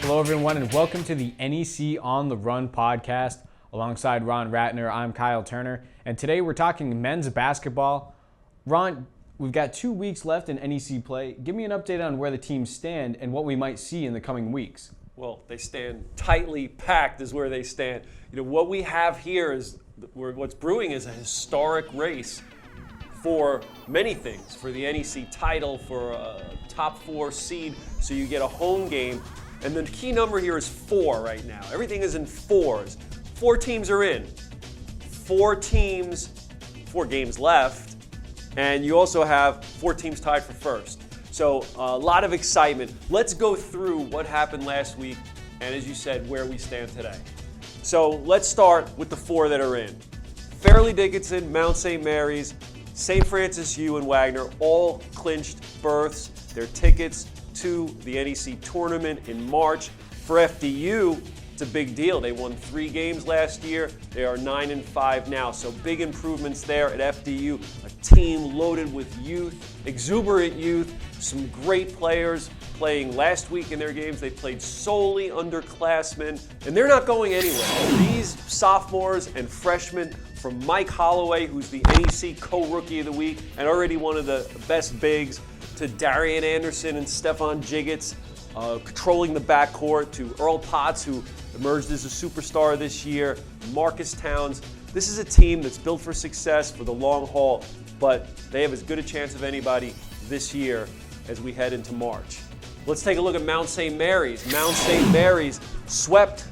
Hello, everyone, and welcome to the NEC On The Run podcast. Alongside Ron Ratner, I'm Kyle Turner, and today we're talking men's basketball. Ron, we've got 2 weeks left in NEC play. Give me an update on where the teams stand and what we might see in the coming weeks. Well, they stand tightly packed is where they stand. You know, what we have here is, what's brewing is a historic race for many things, for the NEC title, for a top 4 seed, so you get a home game. And the key number here is 4 right now. Everything is in 4s. 4 teams are in. 4 teams, 4 games left, and you also have 4 teams tied for first. So a lot of excitement. Let's go through what happened last week and, as you said, where we stand today. So let's start with the 4 that are in. Fairleigh Dickinson, Mount St. Mary's, St. Francis U, and Wagner all clinched berths, their tickets to the NEC tournament in March. For FDU, it's a big deal. They won 3 games last year. They are 9-5 now. So big improvements there at FDU. A team loaded with youth, exuberant youth, some great players playing last week in their games. They played solely underclassmen, and they're not going anywhere. These sophomores and freshmen, from Mike Holloway, who's the NEC co-rookie of the week and already one of the best bigs, to Darian Anderson and Stefan Jiggets, controlling the backcourt, to Earl Potts, who emerged as a superstar this year, Marcus Towns. This is a team that's built for success for the long haul, but they have as good a chance of anybody this year as we head into March. Let's take a look at Mount St. Mary's. Mount St. Mary's swept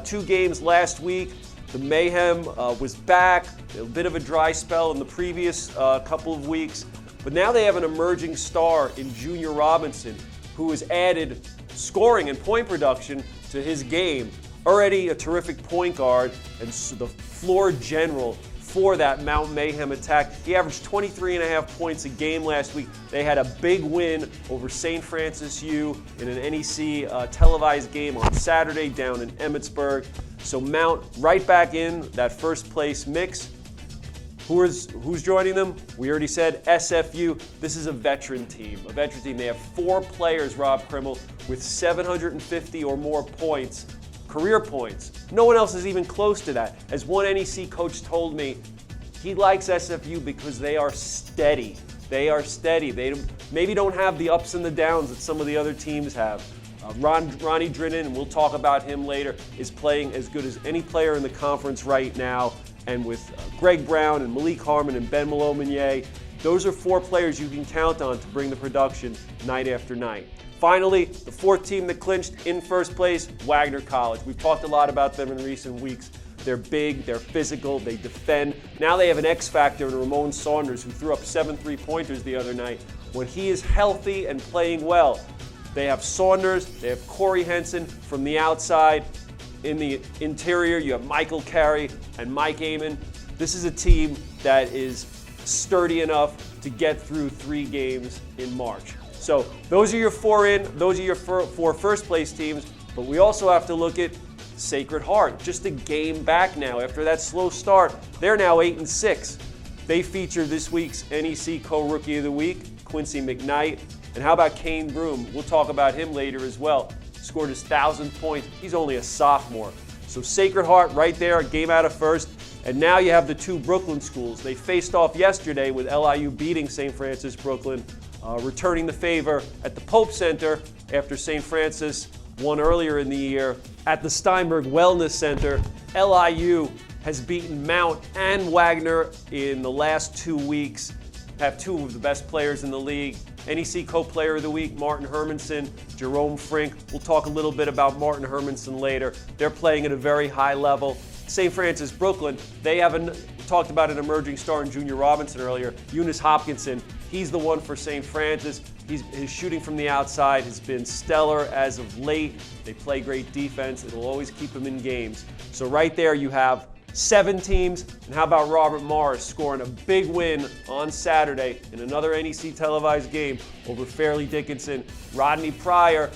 2 games last week. The Mayhem was back, a bit of a dry spell in the previous couple of weeks, but now they have an emerging star in Junior Robinson, who has added scoring and point production to his game. Already a terrific point guard and the floor general for that Mount Mayhem attack. He averaged 23.5 points a game last week. They had a big win over St. Francis U in an NEC televised game on Saturday down in Emmitsburg. So Mount right back in that first place mix. Who's joining them? We already said SFU. This is a veteran team. They have 4 players, Rob Krimmel, with 750 or more points, career points. No one else is even close to that. As one NEC coach told me, he likes SFU because they are steady. They are steady. They maybe don't have the ups and the downs that some of the other teams have. Ronnie Drinnen, and we'll talk about him later, is playing as good as any player in the conference right now. And with Greg Brown and Malik Harmon and Ben Malomanier, those are 4 players you can count on to bring the production night after night. Finally, the 4th team that clinched in first place, Wagner College. We've talked a lot about them in recent weeks. They're big, they're physical, they defend. Now they have an X factor in Ramon Saunders, who threw up 7 3-pointers the other night. When he is healthy and playing well, they have Saunders, they have Corey Henson from the outside. In the interior, you have Michael Carey and Mike Amon. This is a team that is sturdy enough to get through 3 games in March. So those are your 4 in, those are your 4 first place teams, but we also have to look at Sacred Heart, just a game back now. After that slow start, they're now 8-6. They feature this week's NEC co-rookie of the week, Quincy McKnight. And how about Kane Broom? We'll talk about him later as well. Scored his 1,000th point. He's only a sophomore. So Sacred Heart right there, a game out of first. And now you have the 2 Brooklyn schools. They faced off yesterday with LIU beating St. Francis Brooklyn, returning the favor at the Pope Center after St. Francis won earlier in the year. At the Steinberg Wellness Center, LIU has beaten Mount and Wagner in the last 2 weeks, have 2 of the best players in the league. NEC Co-Player of the Week, Martin Hermanson, Jerome Frink. We'll talk a little bit about Martin Hermanson later. They're playing at a very high level. St. Francis Brooklyn, they haven't talked about an emerging star in Junior Robinson earlier, Eunice Hopkinson. He's the one for St. Francis. His shooting from the outside has been stellar as of late. They play great defense. It'll always keep them in games. So right there you have 7 teams. And how about Robert Morris scoring a big win on Saturday in another NEC televised game over Fairleigh Dickinson. Rodney Pryor,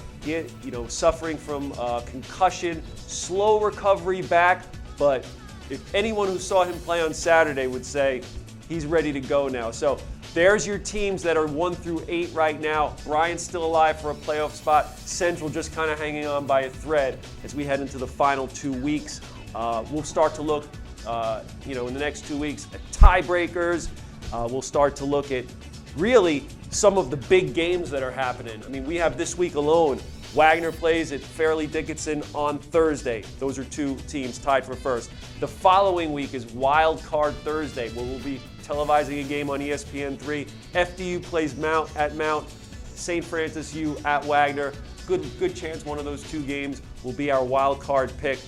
suffering from concussion, slow recovery back, but if anyone who saw him play on Saturday would say he's ready to go now. So there's your teams that are 1 through 8 right now. Bryant's still alive for a playoff spot. Central just kind of hanging on by a thread as we head into the final 2 weeks. We'll start to look, in the next 2 weeks at tiebreakers. We'll start to look at really some of the big games that are happening. I mean, we have this week alone, Wagner plays at Fairleigh Dickinson on Thursday. Those are 2 teams tied for first. The following week is Wild Card Thursday, where we'll be televising a game on ESPN3. FDU plays Mount at Mount, St. Francis U at Wagner. Good chance one of those 2 games will be our wild card pick.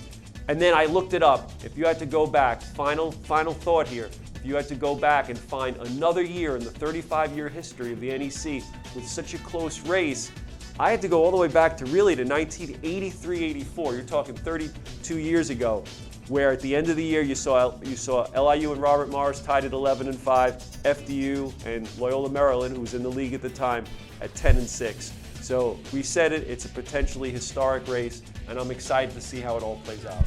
And then I looked it up. If you had to go back, final thought here. If you had to go back and find another year in the 35-year history of the NEC with such a close race, I had to go all the way back to 1983-84. You're talking 32 years ago, where at the end of the year you saw LIU and Robert Morris tied at 11-5, FDU and Loyola Maryland, who was in the league at the time, at 10-6. So we said it, it's a potentially historic race, and I'm excited to see how it all plays out.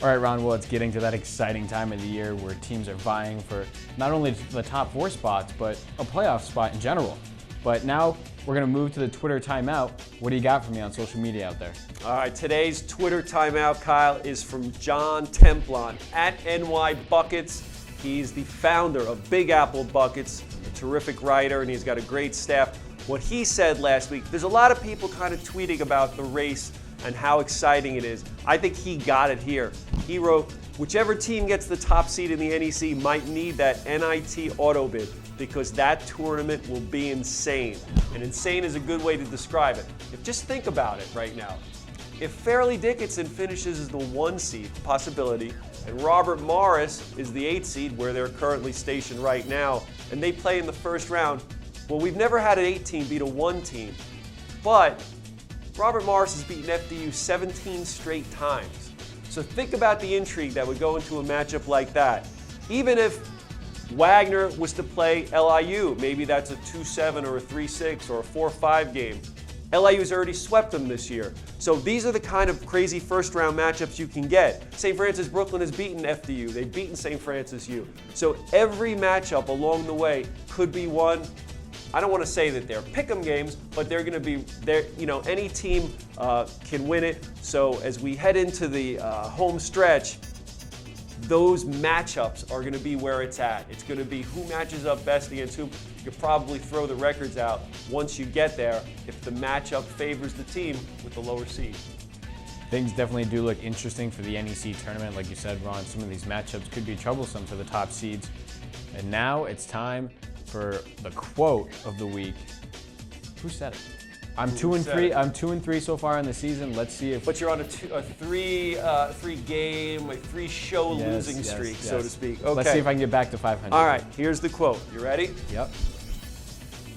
All right, Ron, well, it's getting to that exciting time of the year where teams are vying for not only the top 4 spots, but a playoff spot in general. But now we're going to move to the Twitter timeout. What do you got for me on social media out there? All right, today's Twitter timeout, Kyle, is from John Templon at NY Buckets. He's the founder of Big Apple Buckets, a terrific writer, and he's got a great staff. What he said last week, there's a lot of people kind of tweeting about the race and how exciting it is. I think he got it here. He wrote, whichever team gets the top seed in the NEC might need that NIT auto bid because that tournament will be insane. And insane is a good way to describe it. Just think about it right now. If Fairleigh Dickinson finishes as the 1 seed, possibility, and Robert Morris is the 8 seed where they're currently stationed right now, and they play in the first round, well, we've never had an 8 team beat a 1 team. But Robert Morris has beaten FDU 17 straight times. So think about the intrigue that would go into a matchup like that. Even if Wagner was to play LIU, maybe that's a 2-7 or a 3-6 or a 4-5 game. LIU's already swept them this year. So these are the kind of crazy first-round matchups you can get. St. Francis Brooklyn has beaten FDU. They've beaten St. Francis U. So every matchup along the way could be one. I don't want to say that they're pick'em games, but they're going to be there. Any team can win it. So as we head into the home stretch, those matchups are going to be where it's at. It's going to be who matches up best against whom. You could probably throw the records out once you get there if the matchup favors the team with the lower seed. Things definitely do look interesting for the NEC tournament. Like you said, Ron, some of these matchups could be troublesome for the top seeds. And now it's time for the quote of the week. Who said it? I'm 2-3. I'm 2-3 so far in the season. Let's see if. But you're on a 3-show losing streak, so to speak. Okay. Let's see if I can get back to 500. All right. Here's the quote. You ready? Yep.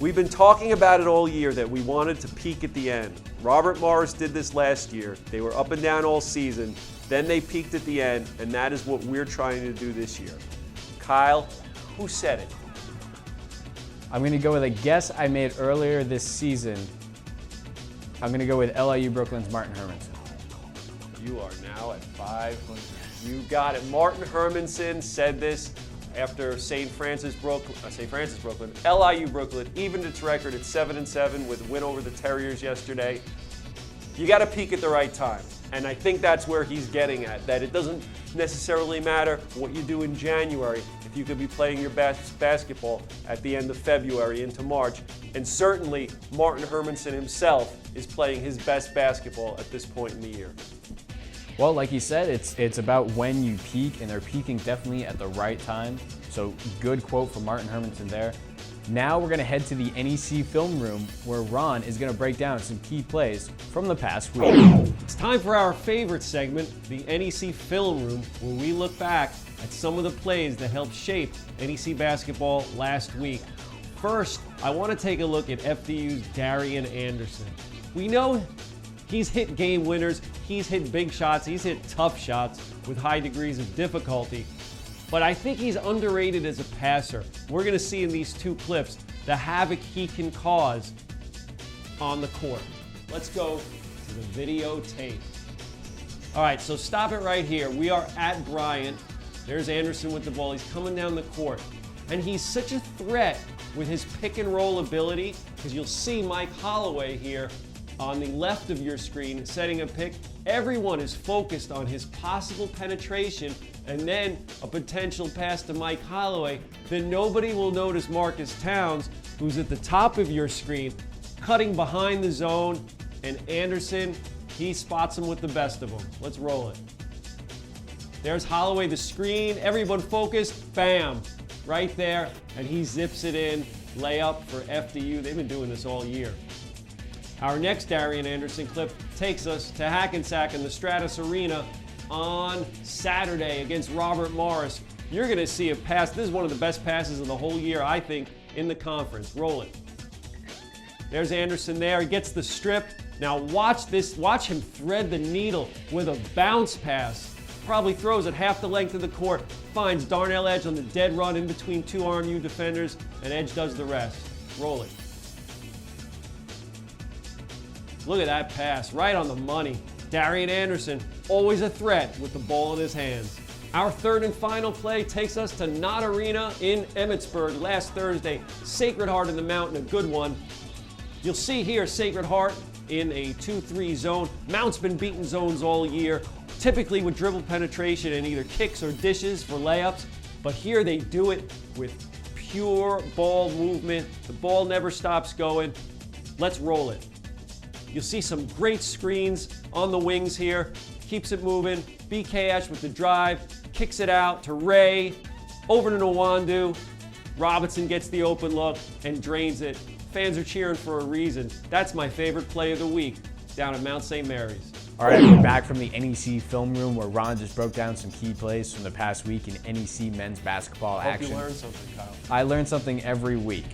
We've been talking about it all year that we wanted to peak at the end. Robert Morris did this last year. They were up and down all season. Then they peaked at the end, and that is what we're trying to do this year. Kyle, who said it? I'm going to go with a guess I made earlier this season. I'm going to go with LIU Brooklyn's Martin Hermanson. You are now at 500. You got it. Martin Hermanson said this after St. Francis Brooklyn, LIU Brooklyn evened its record at 7-7 with a win over the Terriers yesterday. You got to peak at the right time. And I think that's where he's getting at, that it doesn't necessarily matter what you do in January if you could be playing your best basketball at the end of February into March. And certainly, Martin Hermanson himself is playing his best basketball at this point in the year. Well, like you said, it's about when you peak, and they're peaking definitely at the right time. So good quote from Martin Hermanson there. Now we're going to head to the NEC film room where Ron is going to break down some key plays from the past week. It's time for our favorite segment, the NEC film room, where we look back at some of the plays that helped shape NEC basketball last week. First, I want to take a look at FDU's Darian Anderson. We know he's hit game winners, he's hit big shots, he's hit tough shots with high degrees of difficulty. But I think he's underrated as a passer. We're going to see in these 2 clips the havoc he can cause on the court. Let's go to the videotape. All right, so stop it right here. We are at Bryant. There's Anderson with the ball. He's coming down the court. And he's such a threat with his pick and roll ability, because you'll see Mike Holloway here on the left of your screen setting a pick. Everyone is focused on his possible penetration and then a potential pass to Mike Holloway. Then nobody will notice Marcus Towns, who's at the top of your screen, cutting behind the zone, and Anderson, he spots him with the best of them. Let's roll it. There's Holloway, the screen, everyone focused, bam, right there, and he zips it in, layup for FDU. They've been doing this all year. Our next Darian Anderson clip takes us to Hackensack in the Stratus Arena on Saturday against Robert Morris. You're gonna see a pass. This is one of the best passes of the whole year, I think, in the conference. Roll it. There's Anderson there, he gets the strip. Now watch this, watch him thread the needle with a bounce pass. Probably throws it half the length of the court, finds Darnell Edge on the dead run in between two RMU defenders, and Edge does the rest. Roll it. Look at that pass, right on the money. Darian Anderson, always a threat with the ball in his hands. Our third and final play takes us to Knott Arena in Emmitsburg last Thursday. Sacred Heart in the Mountain, a good one. You'll see here Sacred Heart in a 2-3 zone. Mount's been beating zones all year, typically with dribble penetration and either kicks or dishes for layups. But here they do it with pure ball movement. The ball never stops going. Let's roll it. You'll see some great screens on the wings here. Keeps it moving. BK Ash with the drive. Kicks it out to Ray. Over to Nwandu. Robinson gets the open look and drains it. Fans are cheering for a reason. That's my favorite play of the week down at Mount St. Mary's. All right, we're back from the NEC film room where Ron just broke down some key plays from the past week in NEC men's basketball action. Hope you learned something, Kyle. I learn something every week.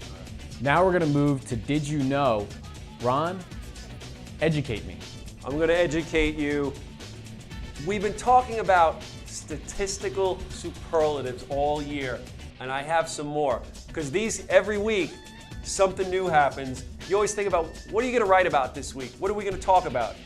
Now we're gonna move to Did You Know? Ron, educate me. I'm going to educate you. We've been talking about statistical superlatives all year, and I have some more. Because these, every week, something new happens. You always think about, what are you going to write about this week? What are we going to talk about?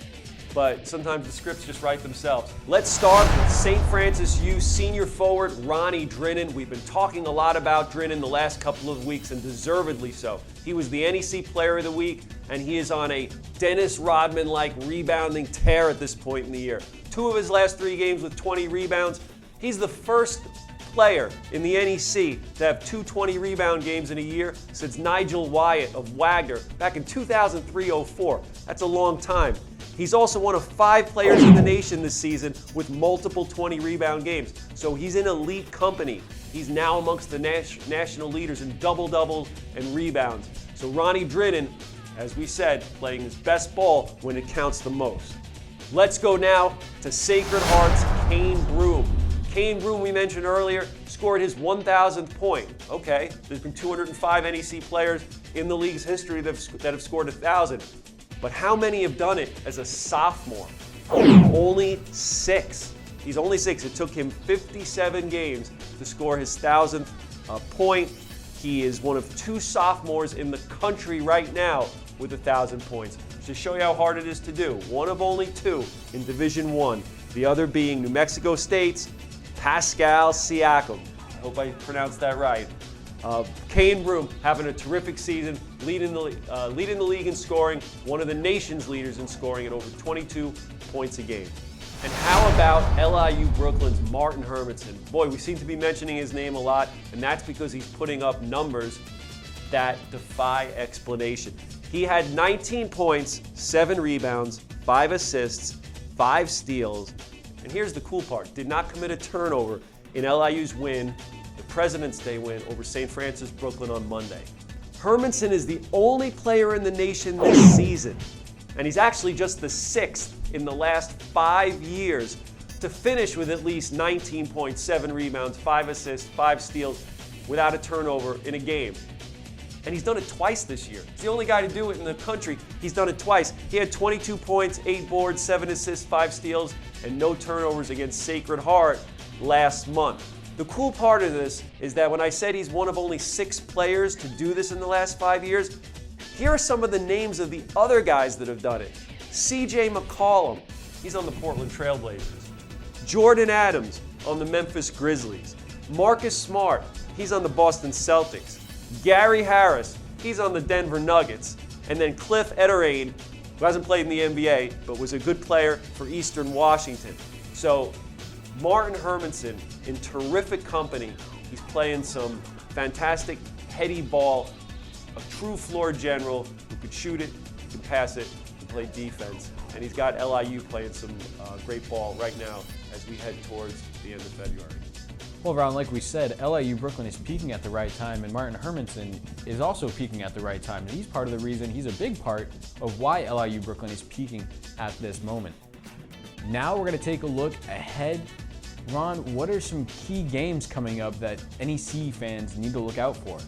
But sometimes the scripts just write themselves. Let's start with St. Francis U senior forward Ronnie Drinnen. We've been talking a lot about Drinnen the last couple of weeks, and deservedly so. He was the NEC Player of the Week, and he is on a Dennis Rodman-like rebounding tear at this point in the year. 2 of his last 3 games with 20 rebounds. He's the first player in the NEC to have 2 20-rebound games in a year since Nigel Wyatt of Wagner back in 2003-04. That's a long time. He's also one of 5 players in the nation this season with multiple 20-rebound games. So he's in elite company. He's now amongst the national leaders in double-doubles and rebounds. So Ronnie Drinnen, as we said, playing his best ball when it counts the most. Let's go now to Sacred Heart's Kane Broom. Kane Broom, we mentioned earlier, scored his 1,000th point. Okay, there's been 205 NEC players in the league's history that have scored 1,000. But how many have done it as a sophomore? Only 6. He's only 6. It took him 57 games to score his 1,000th point. He is one of 2 sophomores in the country right now with 1,000 points. To show you how hard it is to do, one of only 2 in Division I. The other being New Mexico State's Pascal Siakam. I hope I pronounced that right. Kane Broom having a terrific season, leading the league in scoring, one of the nation's leaders in scoring at over 22 points a game. And how about LIU Brooklyn's Martin Hermanson? Boy, we seem to be mentioning his name a lot, and that's because he's putting up numbers that defy explanation. He had 19 points, 7 rebounds, 5 assists, 5 steals, and here's the cool part, did not commit a turnover in LIU's win, the President's Day win over St. Francis Brooklyn on Monday. Hermanson is the only player in the nation this season, and he's actually just the 6th in the last 5 years to finish with at least 19 points, 7 rebounds, 5 assists, 5 steals without a turnover in a game. And he's done it twice this year. He's the only guy to do it in the country. He's done it twice. He had 22 points, 8 boards, 7 assists, 5 steals, and no turnovers against Sacred Heart last month. The cool part of this is that when I said he's one of only 6 players to do this in the last 5 years, here are some of the names of the other guys that have done it. CJ McCollum, he's on the Portland Trailblazers. Jordan Adams on the Memphis Grizzlies. Marcus Smart, he's on the Boston Celtics. Gary Harris, he's on the Denver Nuggets. And then Cliff Etterain, who hasn't played in the NBA, but was a good player for Eastern Washington. So Martin Hermanson in terrific company. He's playing some fantastic heady ball, a true floor general who could shoot it, could pass it, and play defense. And he's got LIU playing some great ball right now as we head towards the end of February. Well, Ron, like we said, LIU Brooklyn is peaking at the right time, and Martin Hermanson is also peaking at the right time. And he's part of the reason, he's a big part of why LIU Brooklyn is peaking at this moment. Now we're going to take a look ahead. Ron, what are some key games coming up that NEC fans need to look out for?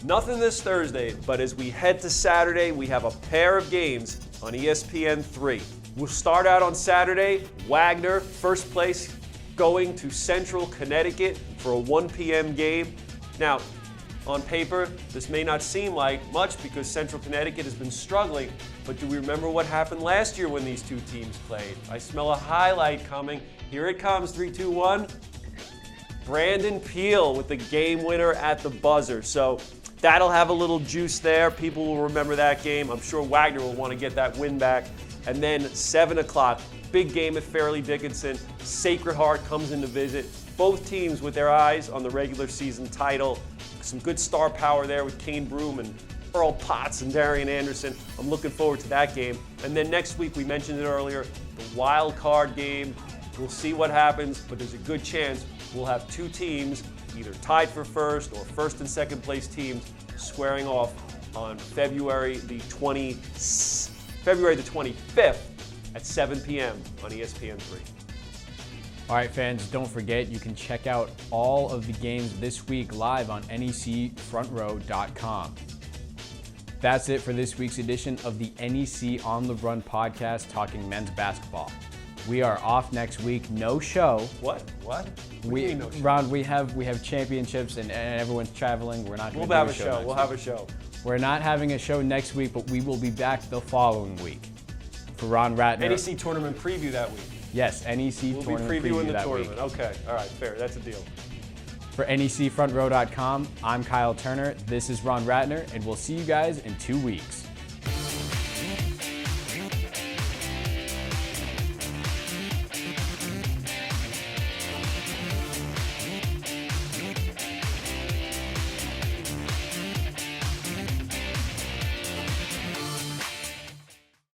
Nothing this Thursday, but as we head to Saturday, we have a pair of games on ESPN3. We'll start out on Saturday, Wagner, first place, going to Central Connecticut for a 1 p.m. game. Now, on paper, this may not seem like much because Central Connecticut has been struggling, but do we remember what happened last year when these two teams played? I smell a highlight coming. Here it comes, 3, 2, 1. Brandon Peel with the game winner at the buzzer. So that'll have a little juice there. People will remember that game. I'm sure Wagner will want to get that win back. And then 7 o'clock, big game at Fairleigh Dickinson. Sacred Heart comes in to visit. Both teams with their eyes on the regular season title. Some good star power there with Kane Broom and Earl Potts and Darian Anderson. I'm looking forward to that game. And then next week, we mentioned it earlier, the wild card game. We'll see what happens, but there's a good chance we'll have two teams either tied for first or first and second place teams squaring off on February the 25th at 7 p.m. on ESPN3. All right, fans, don't forget you can check out all of the games this week live on NECFrontRow.com. That's it for this week's edition of the NEC On The Run podcast talking men's basketball. We are off next week. No show. What? What do you mean no show? Ron, we have championships and everyone's traveling. We're not going to have a show. We'll have a show. We're not having a show next week, but we will be back the following week. For Ron Ratner. NEC tournament preview that week. Yes, NEC we'll tournament be previewing preview the that tournament. week. Okay, all right, fair. That's a deal. For NECFrontRow.com, I'm Kyle Turner. This is Ron Ratner, and we'll see you guys in 2 weeks.